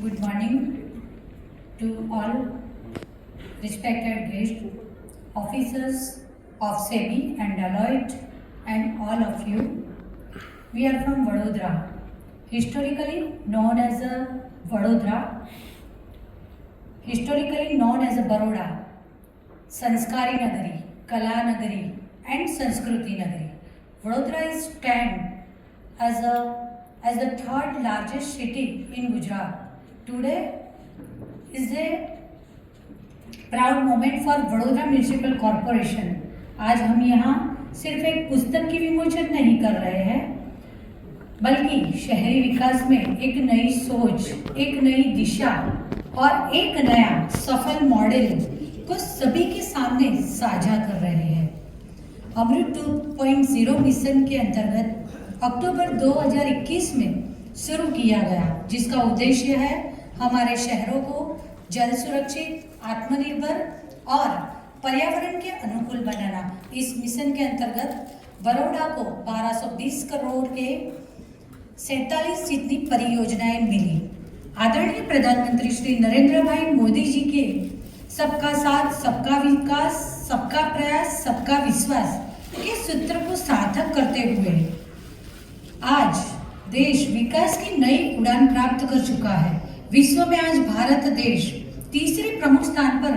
Good morning to all respected guests, officers of SEBI and Deloitte, and all of you. We are from Vadodara, historically known as Vadodara, historically known as Baroda, Sanskari Nagari, Kala Nagari, and Sanskruti Nagari. Vadodara is stand as the third largest city in Gujarat. Today is a proud moment for Vadodara municipal corporation. आज हम यहाँ सिर्फ एक पुस्तक की विमोचन नहीं कर रहे हैं, बल्कि शहरी विकास में एक नई सोच, एक नई दिशा और एक नया सफल मॉडल को सभी के सामने साझा कर रहे हैं। अमृत 2.0 मिशन के अंतर्गत अक्टूबर 2021 में शुरू किया गया, जिसका उद्देश्य है हमारे शहरों को जल सुरक्षित, आत्मनिर्भर और पर्यावरण के अनुकूल बनाना। इस मिशन के अंतर्गत बड़ौदा को 1220 करोड़ के 47 जितनी परियोजनाएं मिली। आदरणीय प्रधानमंत्री श्री नरेंद्र भाई मोदी जी के सबका साथ, सबका विकास, सबका प्रयास, सबका विश्वास के सूत्र को सार्थक करते हुए आज देश विकास की नई उड़ान प्राप्त कर चुका है। विश्व में आज भारत देश तीसरे प्रमुख स्थान पर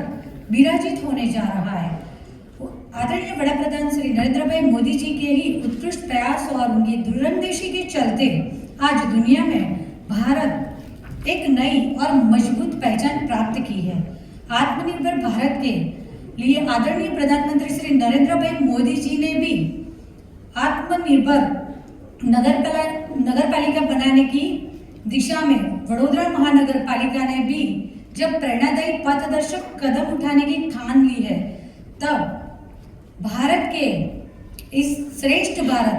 विराजित होने जा रहा है। आदरणीय वड़ा प्रधान श्री नरेंद्र भाई मोदी जी के ही उत्कृष्ट प्रयास और उनकी दूरंदेशी के चलते आज दुनिया में भारत एक नई और मजबूत पहचान प्राप्त की है। आत्मनिर्भर भारत के लिए आदरणीय प्रधानमंत्री श्री नरेंद्र भाई मोदी जी ने भी आत्मनिर्भर नगर पालिका बनाने की दिशा में वडोदरा महानगर पालिका ने भी जब प्रेरणादायी पथदर्शक कदम उठाने की ठान ली है, तब भारत के इस श्रेष्ठ भारत,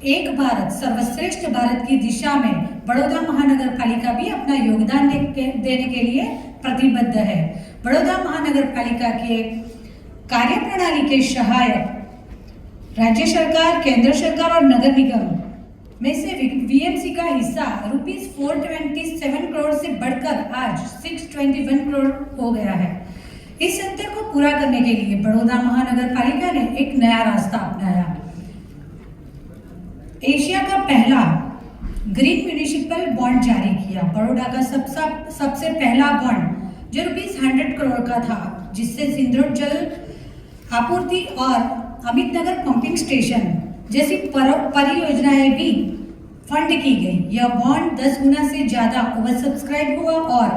एक भारत सर्वश्रेष्ठ भारत की दिशा में वडोदरा महानगर पालिका भी अपना योगदान देने के लिए प्रतिबद्ध है। वडोदरा महानगर पालिका के कार्यप्रणाली के सहायक राज्य सरकार, केंद्र सरकार और नगर निगम में से वीएमसी का हिस्सा ₹427 करोड़ से बढ़कर आज 621 करोड़ हो गया है। इस अंतर को पूरा करने के लिए बड़ौदा महानगर पालिका ने एक नया रास्ता अपनाया। एशिया का पहला ग्रीन म्यूनिसिपल बॉन्ड जारी किया। बड़ौदा का सबसे पहला बॉन्ड जो ₹100 करोड़ का था, जिससे सिंदरोड जल आपूर्ति और अमित नगर पंपिंग स्टेशन जैसी परियोजनाएं भी फंड की गई। यह बॉन्ड 10 गुना से ज्यादा ओवर सब्सक्राइब हुआ और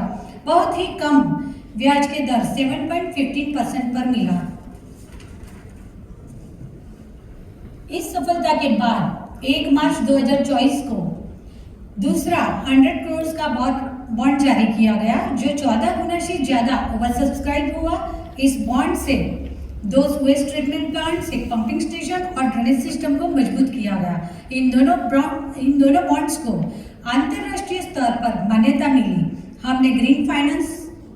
बहुत ही कम ब्याज के दर 7.15% पर मिला। इस सफलता के बाद 1 मार्च 2024 को दूसरा 100 करोड़ का बॉन्ड जारी किया गया, जो 14 गुना से ज्यादा ओवर सब्सक्राइब हुआ। इस बॉन्ड से 2 वेस्ट ट्रीटमेंट प्लांट, एक पंपिंग स्टेशन और ड्रेनेज सिस्टम को मजबूत किया गया। इन दोनों बॉन्ड्स को अंतरराष्ट्रीय स्तर पर मान्यता मिली। हमने ग्रीन फाइनेंस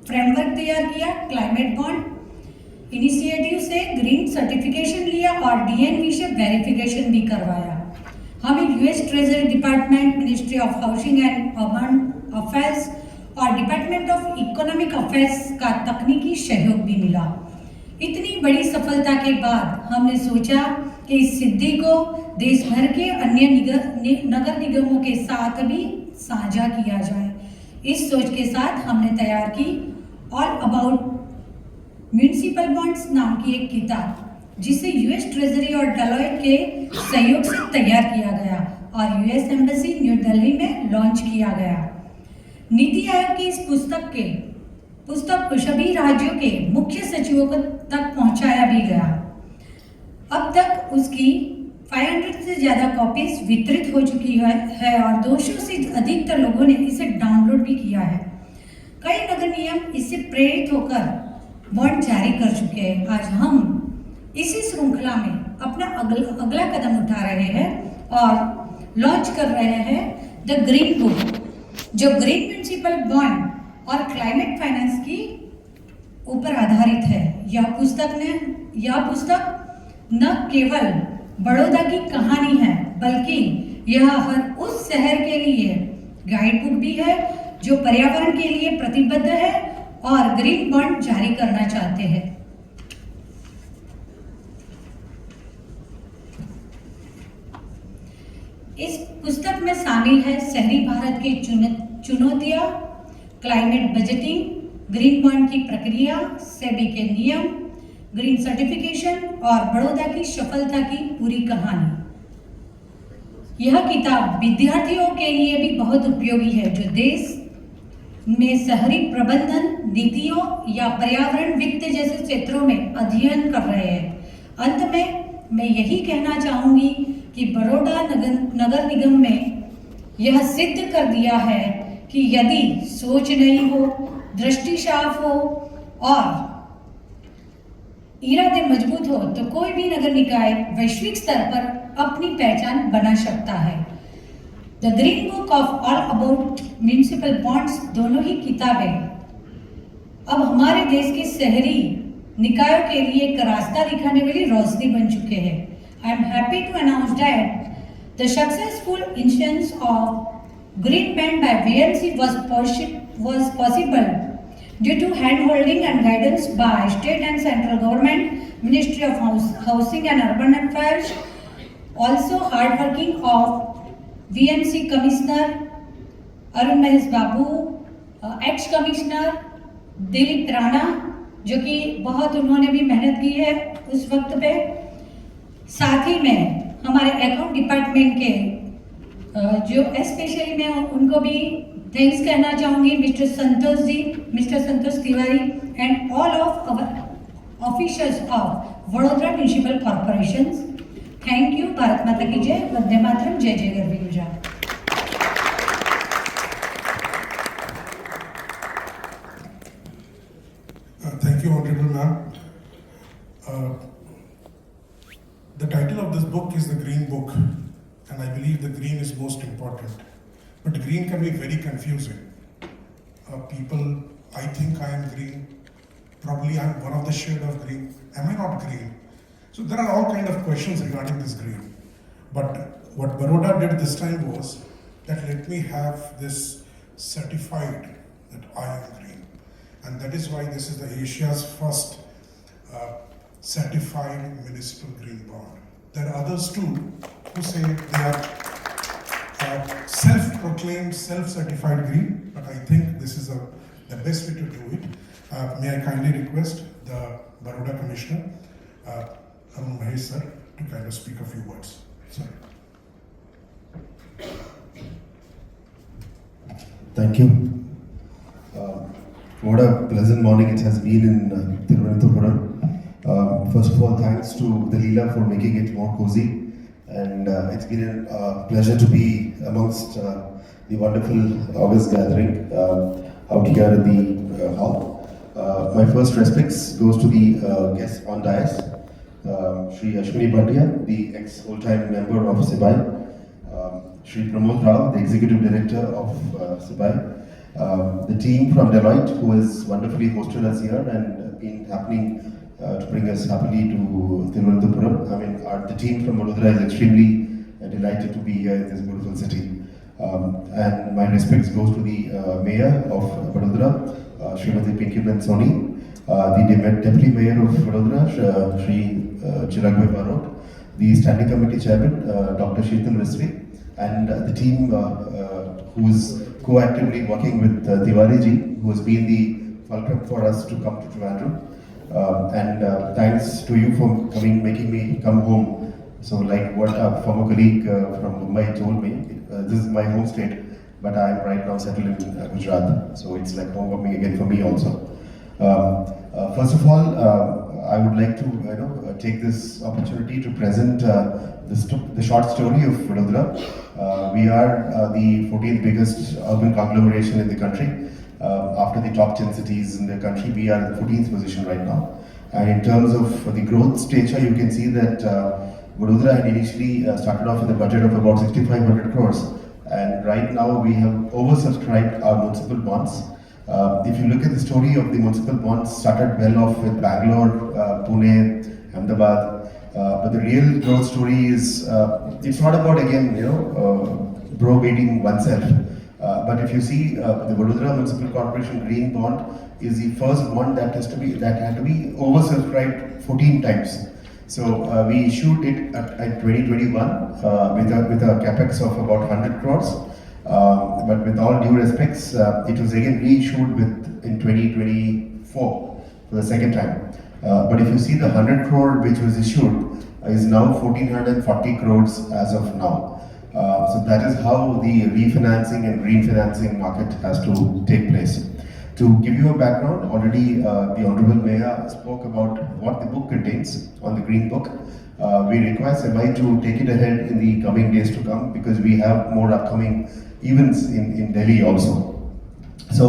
फ्रेमवर्क तैयार किया, क्लाइमेट बॉन्ड इनिशिएटिव से ग्रीन सर्टिफिकेशन लिया और डीएनवी से वेरिफिकेशन भी करवाया। हमें US treasury department, ministry of housing and urban affairs और डिपार्टमेंट ऑफ इकोनॉमिक अफेयर्स का तकनीकी सहयोग भी मिला। इतनी बड़ी सफलता के बाद हमने सोचा कि इस सिद्धि को देश भर के अन्य नगर निगमों के साथ भी साझा किया जाए। इस सोच के साथ हमने तैयार की ऑल अबाउट म्यूनिसिपल बॉन्ड्स नाम की एक किताब, जिसे यूएस ट्रेजरी और डेलॉयट के सहयोग से तैयार किया गया और यूएस एम्बेसी न्यू दिल्ली में लॉन्च किया गया। नीति आयोग की इस पुस्तक को सभी राज्यों के मुख्य सचिवों तक पहुंचाया भी गया। अब तक उसकी 500 से ज्यादा कॉपीज वितरित हो चुकी है और 200 से अधिकतर लोगों ने इसे डाउनलोड भी किया है। कई नगर निगम इससे प्रेरित होकर बॉन्ड जारी कर चुके हैं। आज हम इसी श्रृंखला में अपना अगला कदम उठा रहे हैं और लॉन्च कर रहे हैं द ग्रीन बुक, जो ग्रीन म्यूनिसिपल बॉन्ड और क्लाइमेट फाइनेंस की ऊपर आधारित है। यह पुस्तक न केवल बड़ौदा की कहानी है, बल्कि यह हर उस शहर के लिए गाइड बुक भी है जो पर्यावरण के लिए प्रतिबद्ध है और ग्रीन बॉन्ड जारी करना चाहते हैं। इस पुस्तक में शामिल है शहरी भारत की चुनौतियां, क्लाइमेट बजटिंग, ग्रीन बॉन्ड की प्रक्रिया, सेबी के नियम, ग्रीन सर्टिफिकेशन और बड़ौदा की सफलता की पूरी कहानी। यह किताब विद्यार्थियों के लिए भी बहुत उपयोगी है जो देश में शहरी प्रबंधन नीतियों या पर्यावरण वित्त जैसे क्षेत्रों में अध्ययन कर रहे हैं। अंत में मैं यही कहना चाहूंगी कि बड़ौदा नगर निगम ने यह सिद्ध कर दिया है कि यदि सोच नई हो, दृष्टि साफ हो और इरादे मजबूत हो तो कोई भी नगर निकाय वैश्विक स्तर पर अपनी पहचान बना सकता है। The green book of all about municipal bonds दोनों ही किताबें अब हमारे देश के शहरी निकायों के लिए एक रास्ता दिखाने वाली रोशनी बन चुके हैं। I am happy to announce that the successful issuance of Green Bond by VMC was possible due to hand-holding and guidance by state and central government, Ministry of Housing and Urban Affairs, also hard-working of VMC Commissioner Arun Mahesh Babu, ex-commissioner Dilip Rana, जो कि बहुत उन्होंने भी मेहनत की है उस वक्त पे। साथ ही में हमारे अकाउंट डिपार्टमेंट के जो स्पेशली मैं उनको भी थैंक्स कहना चाहूँगी, mister Santosh ji, mister Santosh Tiwari and all of our officers of Vadodara municipal corporation. Thank you. Bharat माता की जय, वंदे मातरम, जय जय Garvi Gujarat. Thank you, Honorable Ma'am. The title of this book is the Green Book, and I believe the green is most important. But green can be very confusing. People, I think I am green. Probably I am one of the shade of green. Am I not green? So there are all kind of questions regarding this green. But what Baroda did this time was that let me have this certified that I am green. And that is why this is the Asia's first certified municipal green bond. There are others too who say they are self-proclaimed, self-certified green, but I think this is the best way to do it. May I kindly request the Baroda Commissioner, Arun Mahesh sir, to kind of speak a few words. Sir. Thank you. What a pleasant morning it has been in Thiruvananthapuram. First of all, thanks to the Leela for making it more cozy, and it's been a pleasure to be amongst the wonderful August gathering out here in the hall. My first respects goes to the guests on dais, Shri Ashwini Bhatia, the ex-full-time member of SEBI, Shri Pramod Rao, the Executive Director of SEBI, the team from Deloitte who has wonderfully hosted us here and been happening to bring us happily to Thiruvananthapuram. I mean, the team from Vadodara is extremely delighted to be here in this beautiful city. And my respects goes to the Mayor of Vadodara, Srimati Pinky Soni, the Deputy Mayor of Vadodara, Shri Chiragwe Barot, the Standing Committee Chairman, Dr. Sheetal Mistry, and the team who is co-actively working with Tiwari ji, who has been the fulcrum for us to come to Trivandrum. And thanks to you for coming, making me come home. So like what a former colleague from Mumbai told me, this is my home state, but I am right now settled in Gujarat. So it's like homecoming again for me also. First of all, I would like to take this opportunity to present the short story of Vadodara. We are the 14th biggest urban conglomeration in the country. After the top 10 cities in the country, we are in the 14th position right now. And in terms of the growth stature, you can see that Vadodara had initially started off with a budget of about 6,500 crores. And right now we have oversubscribed our municipal bonds. If you look at the story of the municipal bonds, started well off with Bangalore, Pune, Ahmedabad. But the real growth story is, it's not about again, bro-baiting oneself. but if you see the Vadodara Municipal Corporation Green Bond is the first bond that had to be oversubscribed 14 times. So we issued it at 2021 with a capex of about 100 crores. But with all due respects, it was again reissued in 2024 for the second time. But if you see the 100 crore which was issued is now 1440 crores as of now. So that is how the refinancing and green financing market has to take place. To give you a background, already the Honorable Mayor spoke about what the book contains on the Green Book. We request SEBI to take it ahead in the coming days to come because we have more upcoming events in Delhi also. So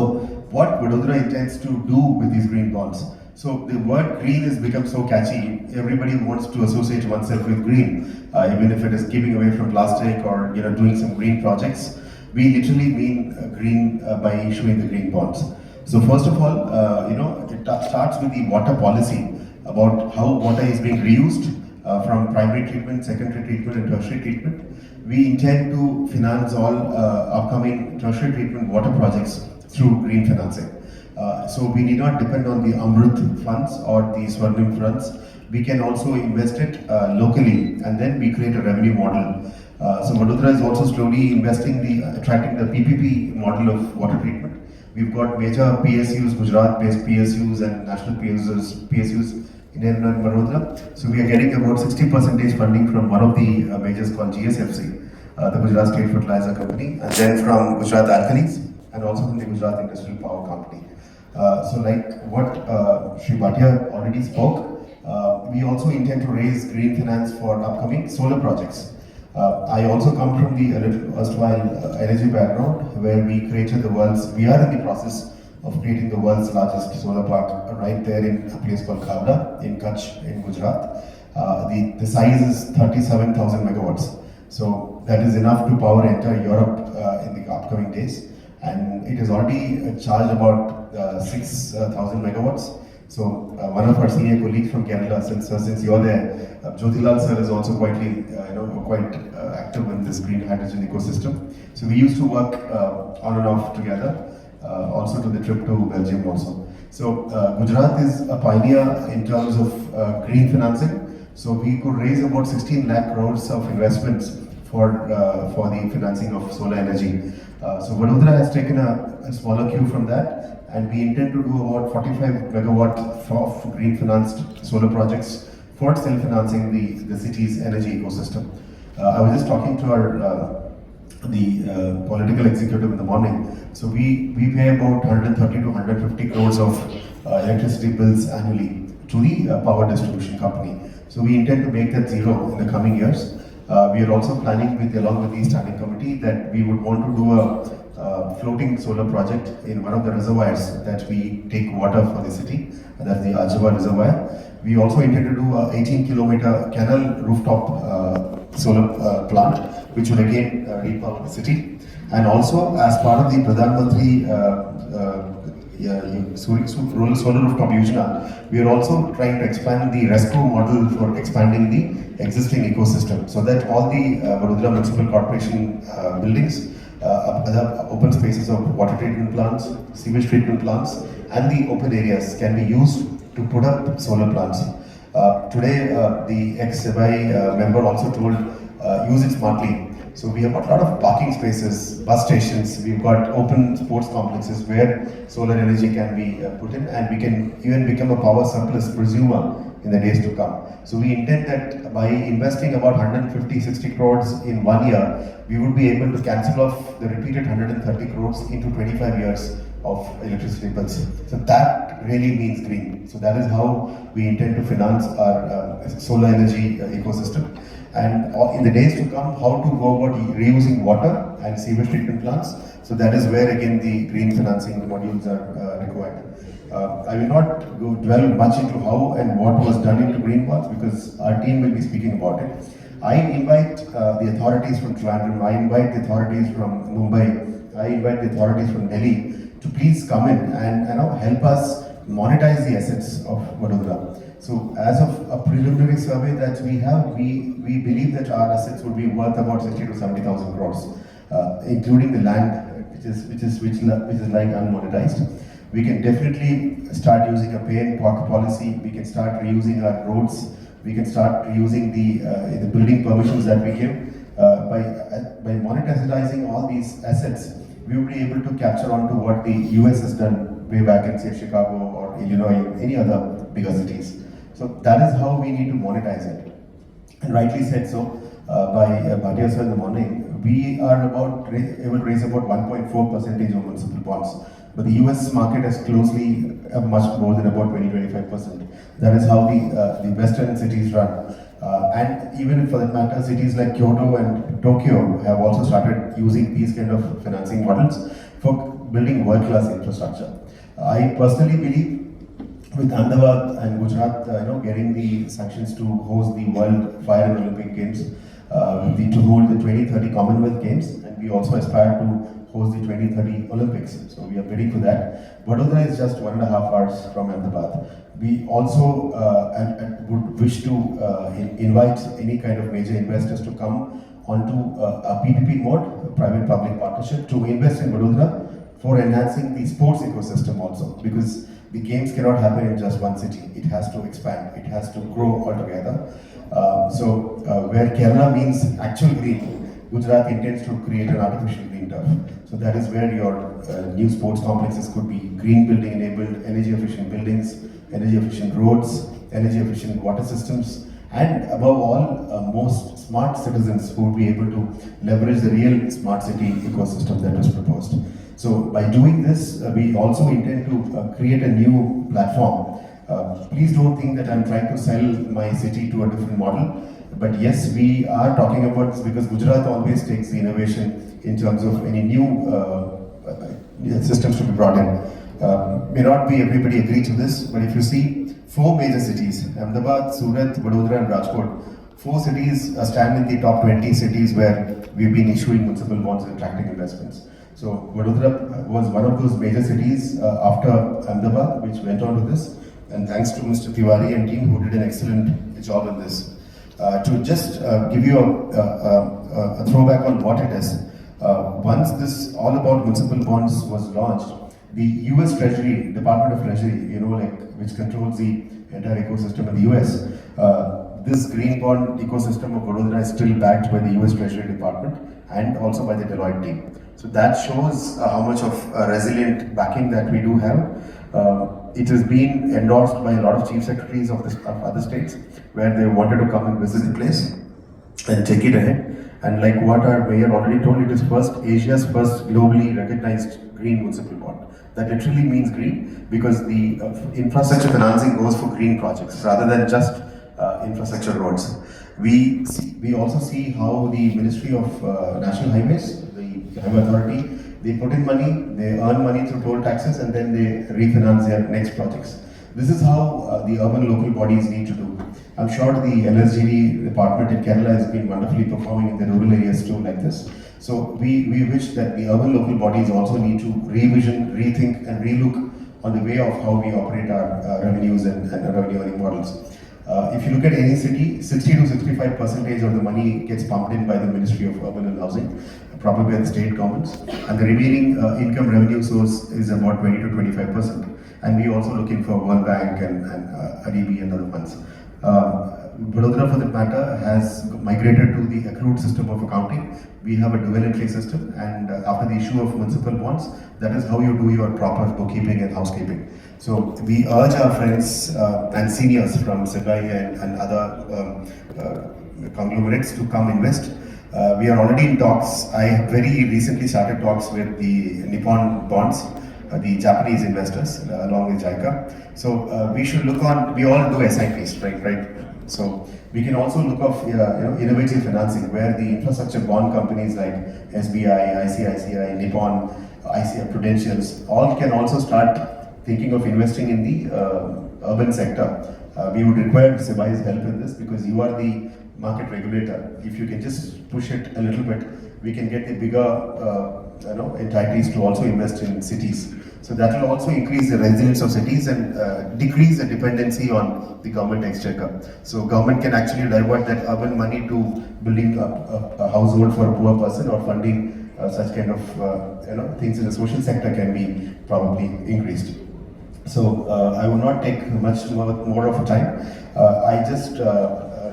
what Vadodara intends to do with these green bonds? So the word green has become so catchy, everybody wants to associate oneself with green, even if it is keeping away from plastic or doing some green projects. We literally mean green by issuing the green bonds. So first of all, it starts with the water policy about how water is being reused from primary treatment, secondary treatment and tertiary treatment. We intend to finance all upcoming tertiary treatment water projects through green financing. So we need not depend on the Amrut funds or the Swarnim funds. We can also invest it locally and then we create a revenue model. So Vadodara is also slowly attracting the PPP model of water treatment. We've got major PSUs, Gujarat-based PSUs and national PSUs in Vadodara. So we are getting about 60% funding from one of the majors called GSFC, the Gujarat State Fertilizer Company, and then from Gujarat Alkalis and also from the Gujarat Industrial Power Company. So like what Shri Bhatia already spoke, we also intend to raise green finance for upcoming solar projects. I also come from the erstwhile energy background where we are in the process of creating the world's largest solar park right there in a place called Khavda in Kutch in Gujarat. The size is 37,000 megawatts. So that is enough to power entire Europe in the upcoming days. And it has already charged about 6,000 megawatts. So one of our senior colleagues from Kerala, since you're there, Jyotilal sir is also quite active in this green hydrogen ecosystem. So we used to work on and off together, also to the trip to Belgium also. So Gujarat is a pioneer in terms of green financing. So we could raise about 16 lakh crores of investments for the financing of solar energy. So Vadodara has taken a smaller cue from that. And we intend to do about 45 megawatt of green financed solar projects for self-financing the city's energy ecosystem. I was just talking to the political executive in the morning. So we pay about 130 to 150 crores of electricity bills annually to the power distribution company. So we intend to make that zero in the coming years. We are also planning along with the standing committee that we would want to do a floating solar project in one of the reservoirs that we take water for the city, and that's the Ajwa reservoir. We also intend to do a 18-kilometer canal rooftop solar plant, which will again repower the city. And also, as part of the Pradhan Mantri Rural Solar Rooftop Yojana, we are also trying to expand the RESCO model for expanding the existing ecosystem, so that all the Vadodara Municipal Corporation buildings, other open spaces of water treatment plants, sewage treatment plants, and the open areas can be used to put up solar plants. Today, the ex-SEBI member also told use it smartly. So we have got a lot of parking spaces, bus stations, we've got open sports complexes where solar energy can be put in, and we can even become a power surplus prosumer in the days to come. So we intend that by investing about 150-60 crores in 1 year, we would be able to cancel off the repeated 130 crores into 25 years of electricity bills. So that really means green. So that is how we intend to finance our solar energy ecosystem. And in the days to come, how to go about reusing water and sewage treatment plants. So that is where again the green financing modules are required. I will not dwell much into how and what was done into green bonds because our team will be speaking about it. I invite the authorities from Trivandrum, I invite the authorities from Mumbai, I invite the authorities from Delhi to please come in and help us monetize the assets of Vadodara. So as of a preliminary survey that we have, we believe that our assets would be worth about 60 to 70,000 crores, including the land which is lying unmonetized. We can definitely start using a pay and park policy. We can start reusing our roads. We can start reusing the building permissions that we give. By monetizing all these assets, we will be able to capture onto what the US has done way back in, say, Chicago or Illinois or any other bigger cities. So that is how we need to monetize it. And rightly said so by Bhatia sir in the morning, we are able to raise about 1.4% of municipal bonds. But the US market is closely much more than about 20-25%. That is how the Western cities run. And even for that matter, cities like Kyoto and Tokyo have also started using these kind of financing models for building world-class infrastructure. I personally believe with Ahmedabad and Gujarat, getting the sanctions to host the World Fire and Olympic Games, to hold the 2030 Commonwealth Games, and we also aspire to host the 2030 Olympics. So we are bidding for that. Vadodara is just 1.5 hours from Ahmedabad. We also would wish to invite any kind of major investors to come onto a PPP mode, a private-public partnership, to invest in Vadodara for enhancing the sports ecosystem also, because the games cannot happen in just one city. It has to expand. It has to grow altogether. Where Kerala means actual green, Gujarat intends to create an artificial green turf. So that is where your new sports complexes could be green building enabled, energy efficient buildings, energy efficient roads, energy efficient water systems, and above all, most smart citizens who will be able to leverage the real smart city ecosystem that was proposed. So by doing this, we also intend to create a new platform. Please don't think that I'm trying to sell my city to a different model. But yes, we are talking about this because Gujarat always takes the innovation in terms of any new systems to be brought in. May not be everybody agree to this, but if you see 4 major cities, Ahmedabad, Surat, Vadodara and Rajkot, 4 cities stand in the top 20 cities where we've been issuing municipal bonds and attracting investments. So Vadodara was one of those major cities after Ahmedabad, which went on to this. And thanks to Mr. Tiwari and team who did an excellent job in this. To just give you a throwback on what it is, once this all about municipal bonds was launched, the US Treasury, Department of Treasury, which controls the entire ecosystem in the US, this green bond ecosystem of Vadodara is still backed by the US Treasury Department and also by the Deloitte team. So that shows how much of resilient backing that we do have. It has been endorsed by a lot of chief secretaries of other states where they wanted to come and visit the place and take it ahead. And like what our mayor already told, it is Asia's first globally recognized green municipal bond. That literally means green because the infrastructure financing goes for green projects rather than just infrastructure roads. We also see how the Ministry of National Highways, the Highway Authority, they put in money, they earn money through toll taxes, and then they refinance their next projects. This is how the urban local bodies need to do. I'm sure the LSGD department in Kerala has been wonderfully performing in the rural areas too like this. So we wish that the urban local bodies also need to revision, rethink and relook on the way of how we operate our revenues and revenue earning models. If you look at any city, 60 to 65% of the money gets pumped in by the Ministry of Urban and Housing, probably by the state governments, and the remaining income revenue source is about 20 to 25%. And we also looking for World Bank and ADB and other funds. Vadodara, for that matter, has migrated to the accrued system of accounting. We have a dual entry system, and after the issue of municipal bonds, that is how you do your proper bookkeeping and housekeeping. So we urge our friends and seniors from SEBI and other conglomerates to come invest. We are already in talks. I very recently started talks with the Nippon bonds, the Japanese investors, along with JICA. So we should look on, we all do SIPs, right? So we can also look of innovative financing where the infrastructure bond companies like SBI, ICICI, Nippon, ICI Prudentials, all can also start thinking of investing in the urban sector. We would require SEBI's help in this because you are the market regulator. If you can just push it a little bit, we can get the bigger entities to also invest in cities. So that will also increase the resilience of cities and decrease the dependency on the government exchequer. So government can actually divert that urban money to building a household for a poor person or funding such kind of things in the social sector can be probably increased. So I will not take much more of time. I just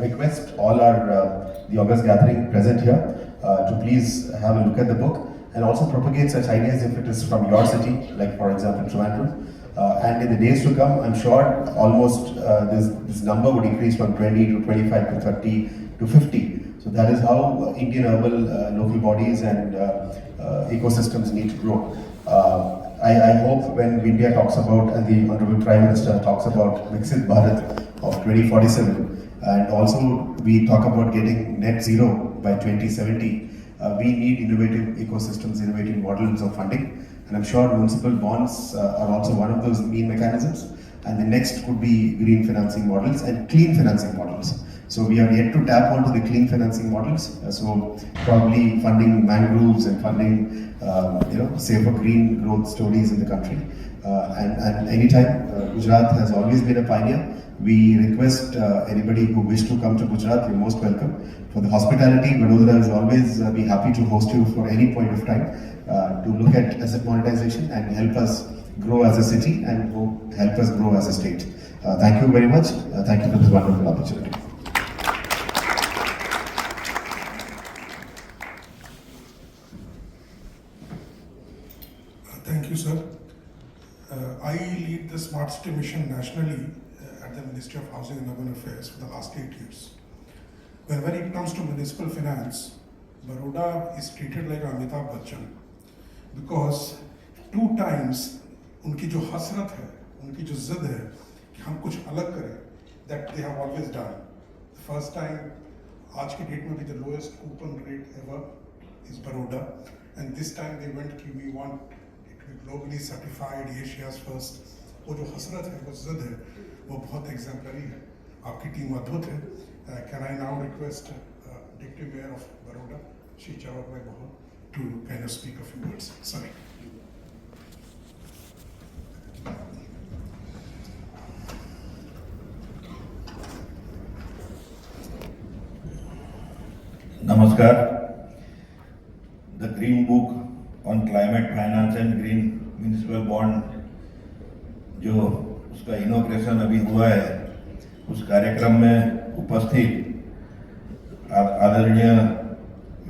request all the August gathering present here to please have a look at the book and also propagate such ideas if it is from your city, like for example Trivandrum. And in the days to come, I'm sure almost this number would increase from 20 to 25 to 30 to 50. So that is how Indian urban local bodies and ecosystems need to grow. I hope when India talks about, and the Honorable Prime Minister talks about Viksit Bharat of 2047, and also we talk about getting net zero by 2070, we need innovative ecosystems, innovative models of funding. And I'm sure municipal bonds are also one of those mean mechanisms. And the next could be green financing models and clean financing models. So we are yet to tap onto the clean financing models. So probably funding mangroves and funding, safer green growth stories in the country. And anytime, Gujarat has always been a pioneer. We request anybody who wish to come to Gujarat, you're most welcome. For the hospitality, Vadodara will always be happy to host you for any point of time to look at asset monetization and help us grow as a city and help us grow as a state. Thank you very much. Thank you for this wonderful opportunity. Thank you, sir. I lead the Smart City Mission nationally at the Ministry of Housing and Urban Affairs for the last 8 years. When it comes to municipal finance, Baroda is treated like Amitabh Bachchan because 2 times उनकी जो हसरत है, उनकी जो जिद है कि हम कुछ अलग करें, that they have always done. The first time, आज की डेट में भी the lowest coupon rate ever is Baroda, and this time they went कि we want it to be globally certified, Asia's first. वो जो हसरत है, वो जिद है, वो बहुत exemplary है. आपकी टीम अद्भुत है. Can I now request Deputy Mayor of Baroda, Shri Chawak Bahut, to kind of speak a few words. Sorry. Namaskar. The Green Book on Climate Finance and Green Municipal Bond, जो उसका inauguration अभी हुआ है, उस कार्यक्रम में उपस्थित आदरणीय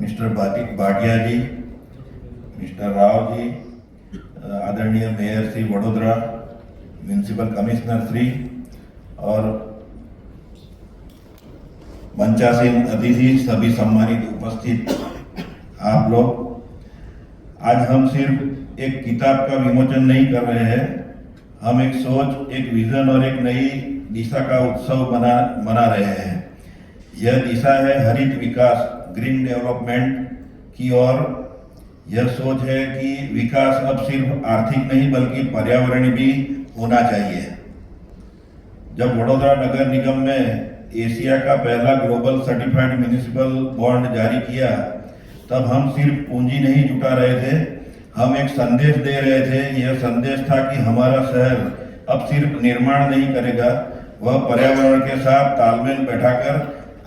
मिस्टर भाटिया जी, मिस्टर राव जी, आदरणीय mayor Shri Vadodara, municipal commissioner Shri और मंचासीन अतिथि, सभी सम्मानित उपस्थित आप लोग, आज हम सिर्फ एक किताब का विमोचन नहीं कर रहे हैं, हम एक सोच, एक विजन और एक नई दिशा का उत्सव मना रहे हैं। यह दिशा है हरित विकास, ग्रीन डेवलपमेंट की ओर। यह सोच है कि विकास अब सिर्फ आर्थिक नहीं बल्कि पर्यावरणीय भी होना चाहिए। जब वडोदरा नगर निगम में एशिया का पहला ग्लोबल सर्टिफाइड म्यूनिसिपल बॉन्ड जारी किया, तब हम सिर्फ पूंजी नहीं जुटा रहे थे, हम एक संदेश दे रहे थे। यह संदेश था कि हमारा शहर अब सिर्फ निर्माण नहीं करेगा, वह पर्यावरण के साथ तालमेल बैठाकर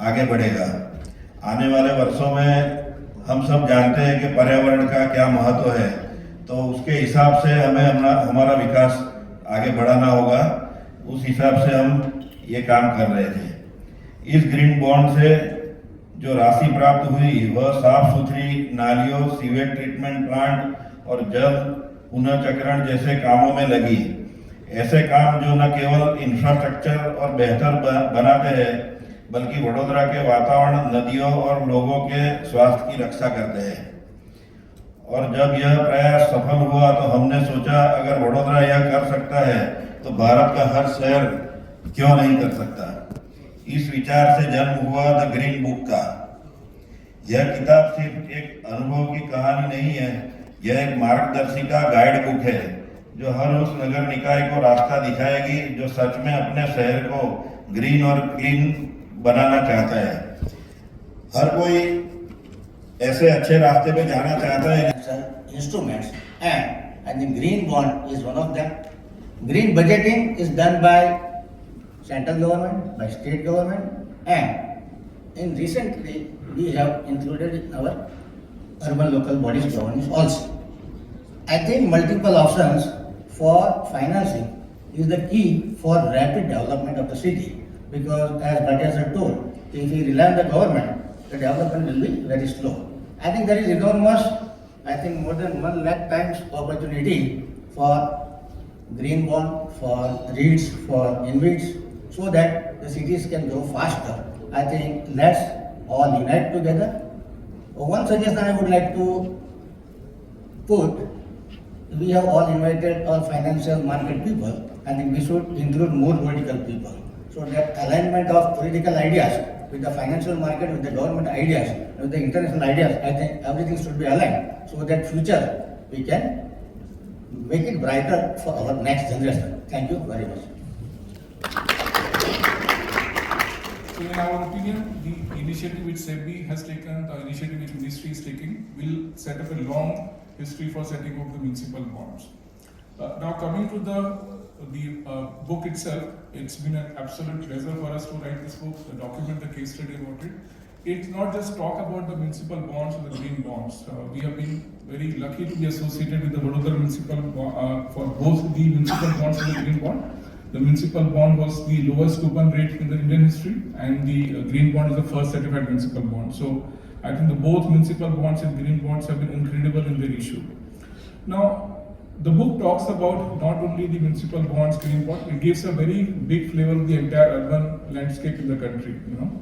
आगे बढ़ेगा। आने वाले वर्षों में हम सब जानते हैं कि पर्यावरण का क्या महत्व है, तो उसके हिसाब से हमें हमारा विकास आगे बढ़ाना होगा। उस हिसाब से हम ये काम कर रहे थे। इस ग्रीन बॉन्ड से जो राशि प्राप्त हुई वह साफ सुथरी नालियों, सीवेज ट्रीटमेंट प्लांट और जल पुनर्चक्रण जैसे कामों में लगी। ऐसे काम जो न केवल इंफ्रास्ट्रक्चर और बेहतर बनाते हैं बल्कि वडोदरा के वातावरण, नदियों और लोगों के स्वास्थ्य की रक्षा करते हैं। और जब यह प्रयास सफल हुआ तो हमने सोचा अगर वडोदरा यह कर सकता है तो भारत का हर शहर क्यों नहीं कर सकता। इस विचार से जन्म हुआ द ग्रीन बुक का। यह किताब सिर्फ एक अनुभव की कहानी नहीं है, यह एक मार्गदर्शिका, गाइड बुक है जो हर उस नगर निकाय को रास्ता दिखाएगी जो सच में अपने शहर को ग्रीन और क्लीन बनाना चाहता है। हर कोई ऐसे अच्छे रास्ते पे जाना चाहता है। Instruments and the green bond is one of them. Green budgeting is done by central government, by state government, and in recently we have included in our urban local bodies governance also. I think multiple options for financing is the key for rapid development of the city, because as Bhatia sir told, if we rely on the government, the development will be very slow. I think there is enormous, I think more than 1 lakh times opportunity for green bond, for REITs, for InvITs, so that the cities can grow faster. I think let's all unite together. One suggestion I would like to put, we have all invited all financial market people. I think we should include more political people, so that alignment of political ideas with the financial market, with the government ideas, with the international ideas, I think everything should be aligned, so that future we can make it brighter for our next generation. Thank you very much. So in our opinion, the initiative which SEBI has taken, the initiative which ministry is taking, will set up a long history for setting up the municipal bonds. Now coming to the book itself, it's been an absolute pleasure for us to write this book, document the case study about it. It's not just talk about the municipal bonds or the green bonds. We have been very lucky to be associated with the Vadodara municipal for both the municipal bonds and the green bond. The municipal bond was the lowest coupon rate in the Indian history, and the green bond is the first certified municipal bond. So I think the both municipal bonds and green bonds have been incredible in their issue. Now, the book talks about not only the municipal bonds, green bond, it gives a very big flavor of the entire urban landscape in the country.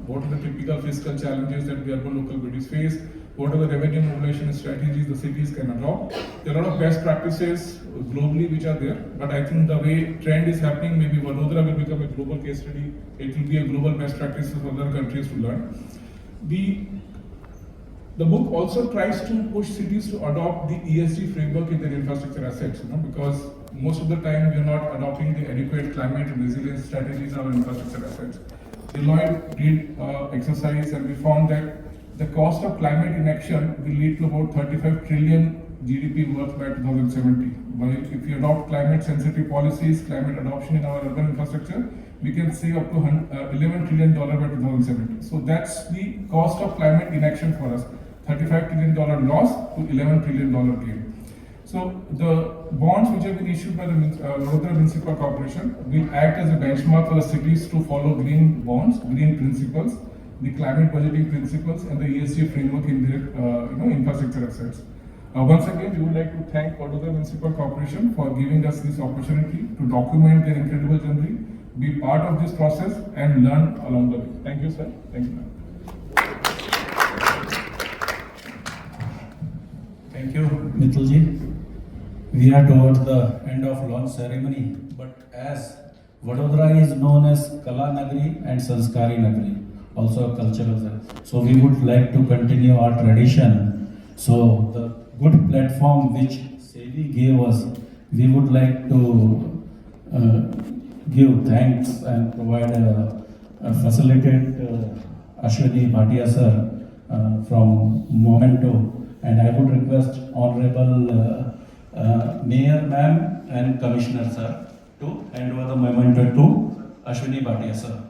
What are the typical fiscal challenges that the urban local bodies face? What are the revenue mobilization strategies the cities can adopt? There are a lot of best practices globally which are there, but I think the way trend is happening, maybe Vadodara will become a global case study. It will be a global best practices for other countries to learn. The book also tries to push cities to adopt the ESG framework in their infrastructure assets, because most of the time we are not adopting the adequate climate and resilience strategies in our infrastructure assets. Deloitte did exercise, and we found that the cost of climate inaction will lead to about 35 trillion GDP worth by 2070. While if we adopt climate sensitive policies, climate adoption in our urban infrastructure, we can save up to $11 trillion by 2070. So that's the cost of climate inaction for us. $35 trillion loss to $11 trillion gain. So the bonds which have been issued by the Vadodara Municipal Corporation will act as a benchmark for the cities to follow green bonds, green principles, the climate budgeting principles, and the ESG framework in their infrastructure assets. Once again, we would like to thank Vadodara Municipal Corporation for giving us this opportunity to document their incredible journey, be part of this process, and learn along the way. Thank you, sir. Thank you, ma'am. Thank you, Mitulji. We are towards the end of launch ceremony, but as Vadodara is known as Kala Nagari and Sanskari Nagari, also a cultural center. So we would like to continue our tradition. So the good platform which SEBI gave us, we would like to give thanks and provide facilitate Ashwini Bhatia sir from Momento. And I would request Honorable Mayor Ma'am and Commissioner Sir to hand over the memento to Ashwini Bhatia Sir.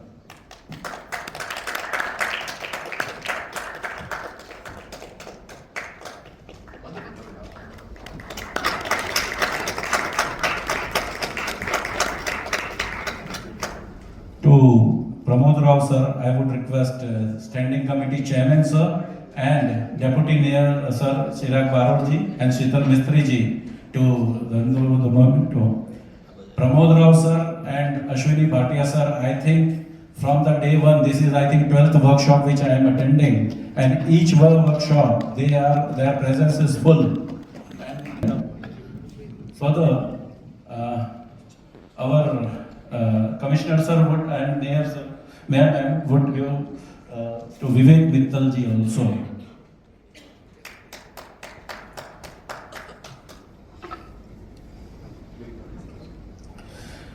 To Pramod Rao Sir, I would request Standing Committee Chairman Sir and Deputy Mayor Sir Chirag Barod and Sheetal Mistri ji to the moment to Pramod Rao Sir and Ashwini Bhatia Sir. I think from the day one, this is I think 12th workshop which I am attending, and each workshop their presence is full. And further, our Commissioner Sir would and Mayor Ma'am would give to Vivek Mittal ji also.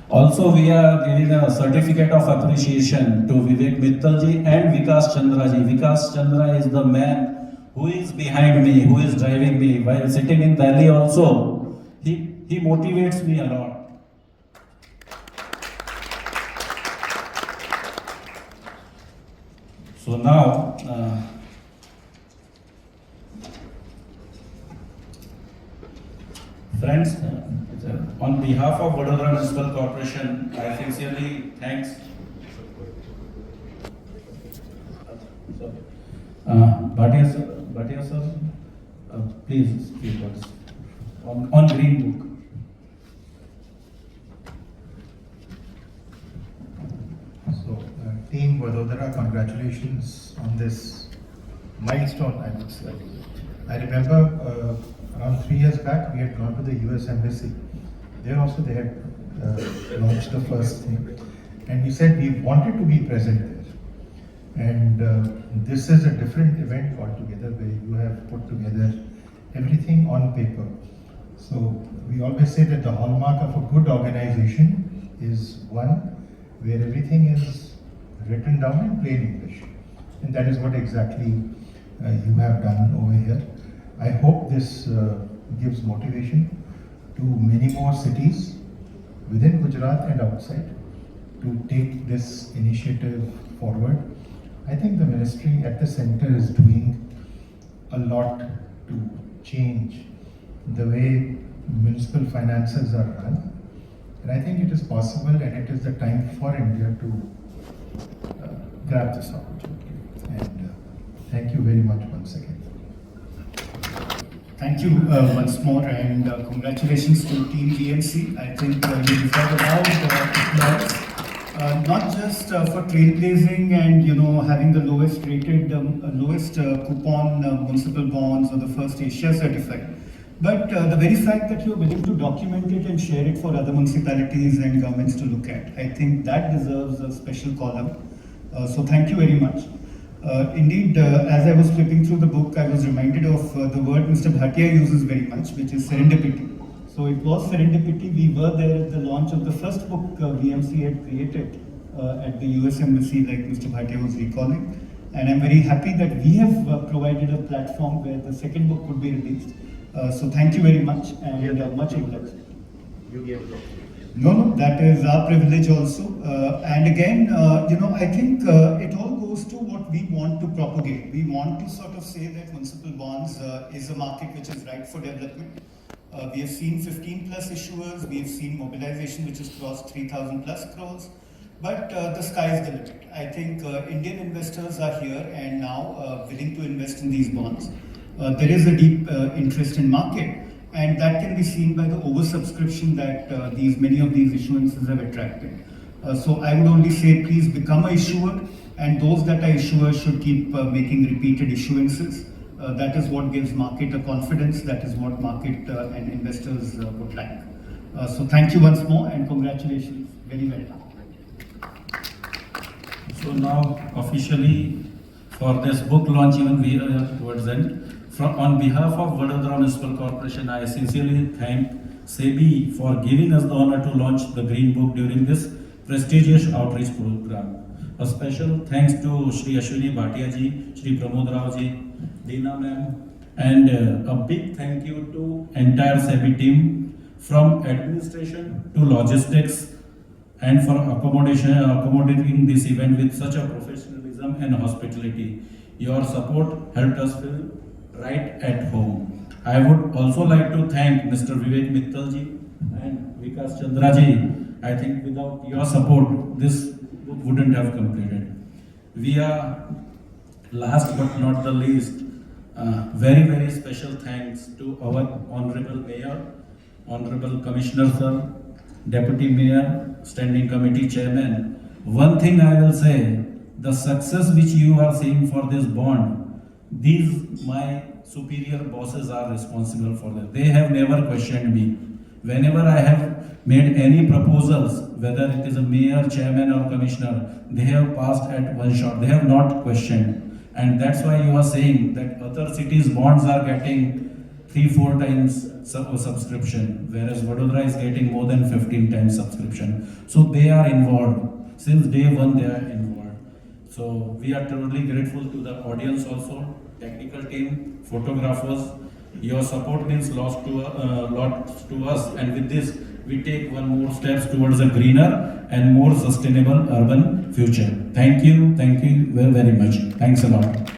Also, we are giving a certificate of appreciation to Vivek Mittal ji and Vikas Chandra ji. Vikas Chandra is the man who is behind me, who is driving me. While sitting in Delhi also, he motivates me a lot. So now, behalf of Vadodara Municipal Corporation, I sincerely thanks. Bhatia sir, please speak words on Green Book. So, Team Vadodara, congratulations on this milestone, I would say. I remember around 3 years back, we had gone to the US Embassy. There also they had launched the first thing. And we said we wanted to be present there. And this is a different event altogether where you have put together everything on paper. So we always say that the hallmark of a good organization is one where everything is written down in plain English. And that is what exactly you have done over here. I hope this gives motivation to many more cities within Gujarat and outside to take this initiative forward. I think the ministry at the center is doing a lot to change the way municipal finances are run. And I think it is possible and it is the time for India to grab this opportunity. And thank you very much once again. Thank you once more, and congratulations to Team GMC. I think you deserve a round of applause. Not just for trailblazing and having the lowest rated, lowest coupon municipal bonds or the first Asia certified, but the very fact that you're willing to document it and share it for other municipalities and governments to look at. I think that deserves a special call out. So thank you very much. Indeed, as I was flipping through the book, I was reminded of the word Mr. Bhatia uses very much, which is serendipity. So it was serendipity. We were there at the launch of the first book VMC had created at the US Embassy, like Mr. Bhatia was recalling. And I'm very happy that we have provided a platform where the second book could be released. So thank you very much, and much obliged. You gave it. No, that is our privilege also. And again, I think it all goes to what we want to propagate. We want to sort of say that municipal bonds is a market which is ripe for development. We have seen 15 plus issuers, we have seen mobilization which has crossed 3,000 plus crores, but the sky is the limit. I think Indian investors are here and now willing to invest in these bonds. There is a deep interest in market, and that can be seen by the oversubscription that many of these issuances have attracted. So I would only say please become an issuer, and those that are issuers should keep making repeated issuances. That is what gives market a confidence, that is what market and investors would like. So thank you once more and congratulations, very well done. So now officially for this book launch, even we are towards end. On behalf of Vadodara Municipal Corporation, I sincerely thank SEBI for giving us the honor to launch the Green Book during this prestigious outreach program. A special thanks to Shri Ashwini Bhatia ji, Shri Pramod Rao ji, Deena ma'am, and a big thank you to entire SEBI team from administration to logistics and for accommodating this event with such a professionalism and hospitality. Your support helped us feel right at home. I would also like to thank Mr. Vivek Mittal ji and Vikas Chandra ji. I think without your support, this book wouldn't have completed. We are last but not the least, very special thanks to our Honorable Mayor, Honorable Commissioner Sir, Deputy Mayor, Standing Committee Chairman. One thing I will say, the success which you are seeing for this bond, these my superior bosses are responsible for that. They have never questioned me. Whenever I have made any proposals, whether it is a mayor, chairman or commissioner, they have passed at one shot. They have not questioned. And that's why you are saying that other cities' bonds are getting 3-4 times subscription, whereas Vadodara is getting more than 15 times subscription. So they are involved. Since day one, they are involved. So we are truly grateful to the audience also, technical team, photographers. Your support means lot to us, and with this, we take one more steps towards a greener and more sustainable urban future. Thank you very much. Thanks a lot.